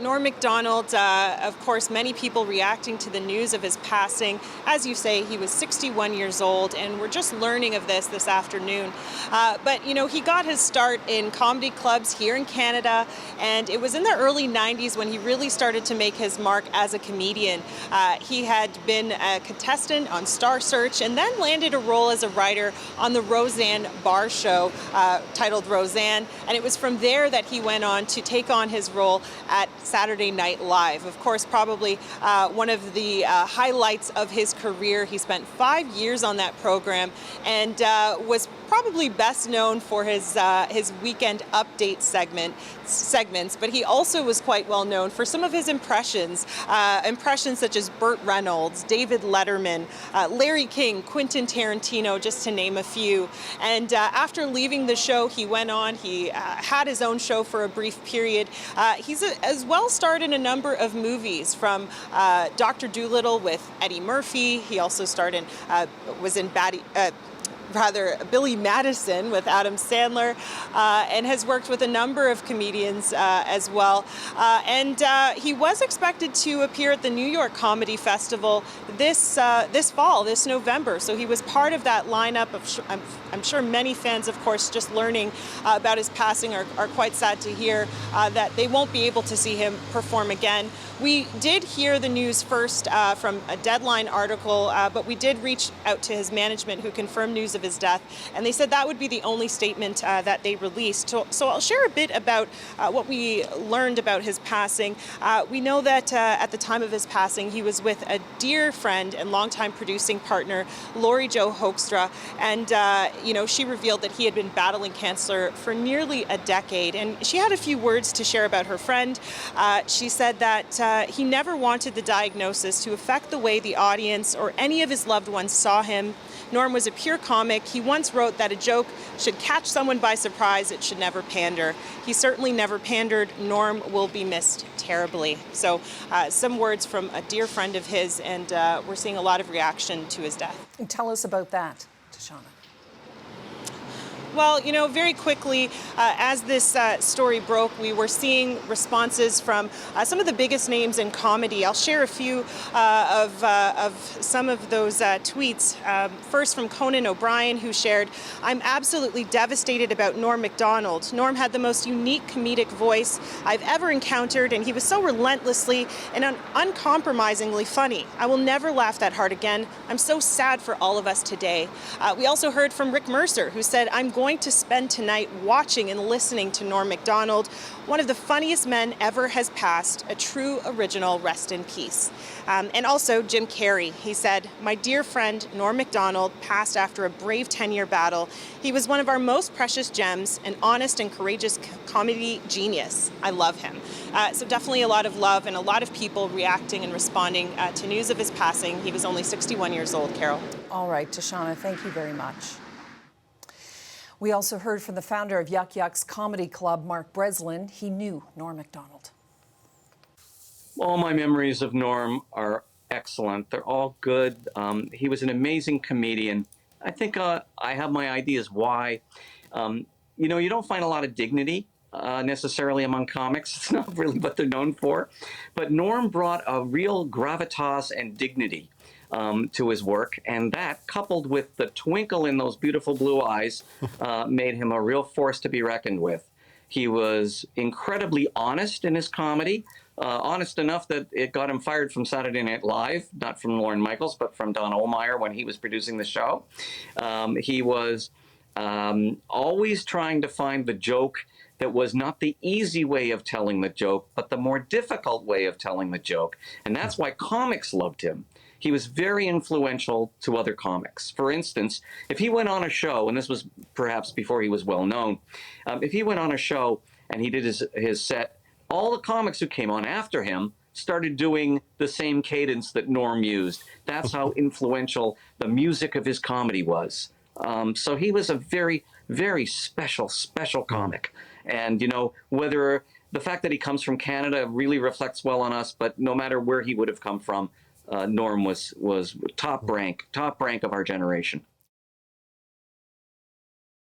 Norm Macdonald, of course, many people reacting to the news of his passing. As you say, he was 61 years old, and we're just learning of this afternoon. But, you know, he got his start in comedy clubs here in Canada, and it was in the early 90s when he really started to make his mark as a comedian. He had been a contestant on Star Search and then landed a role as a writer on the Roseanne Barr show titled Roseanne, and it was from there that he went on to take on his role at Saturday Night Live. Of course, probably one of the highlights of his career. He spent 5 years on that program and was probably best known for his weekend update segments, but he also was quite well known for some of his impressions such as Burt Reynolds, David Letterman, Larry King, Quentin Tarantino, just to name a few. And after leaving the show, he went on, he had his own show for a brief period. He's as well starred in a number of movies, from Dr. Dolittle with Eddie Murphy. He also starred in, was in Billy Madison with Adam Sandler, and has worked with a number of comedians as well. And he was expected to appear at the New York Comedy Festival this fall, this November. So he was part of that lineup. I'm sure many fans, of course, just learning about his passing are quite sad to hear that they won't be able to see him perform again. We did hear the news first from a Deadline article, but we did reach out to his management, who confirmed news of his death, and they said that would be the only statement that they released. So I'll share a bit about what we learned about his passing. We know that at the time of his passing, he was with a dear friend and longtime producing partner, Lori Jo Hoekstra, and you know, she revealed that he had been battling cancer for nearly a decade, and she had a few words to share about her friend. She said that he never wanted the diagnosis to affect the way the audience or any of his loved ones saw him. Norm was a pure comic. He once wrote that a joke should catch someone by surprise, it should never pander. He certainly never pandered. Norm will be missed terribly. So some words from a dear friend of his, and we're seeing a lot of reaction to his death. And tell us about that, Tashana. Well, you know, very quickly, as this story broke, we were seeing responses from some of the biggest names in comedy. I'll share a few of some of those tweets. First, from Conan O'Brien, who shared, "I'm absolutely devastated about Norm Macdonald. Norm had the most unique comedic voice I've ever encountered, and he was so relentlessly and uncompromisingly funny. I will never laugh that hard again. I'm so sad for all of us today." We also heard from Rick Mercer, who said, "I'm going to spend tonight watching and listening to Norm Macdonald. One of the funniest men ever has passed. A true original. Rest in peace." And also Jim Carrey. He said, "My dear friend Norm Macdonald passed after a brave 10-year battle. He was one of our most precious gems, an honest and courageous comedy genius. I love him." So definitely a lot of love and a lot of people reacting and responding to news of his passing. He was only 61 years old, Carol. All right, Tashana, thank you very much. We also heard from the founder of Yuck Yuck's comedy club, Mark Breslin. He knew Norm Macdonald. All my memories of Norm are excellent. They're all good. He was an amazing comedian. I think I have my ideas why. You know, you don't find a lot of dignity necessarily among comics. It's not really what they're known for. But Norm brought a real gravitas and dignity to his work, and that, coupled with the twinkle in those beautiful blue eyes, made him a real force to be reckoned with. He was incredibly honest in his comedy, honest enough that it got him fired from Saturday Night Live, not from Lorne Michaels, but from Don Ohlmeyer when he was producing the show. He was always trying to find the joke that was not the easy way of telling the joke, but the more difficult way of telling the joke. And that's why comics loved him. He was very influential to other comics. For instance, if he went on a show, and this was perhaps before he was well known, if he went on a show and he did his set, all the comics who came on after him started doing the same cadence that Norm used. That's how influential the music of his comedy was. So he was a very, very special comic. And, you know, whether the fact that he comes from Canada really reflects well on us, but no matter where he would have come from, Norm was top rank of our generation.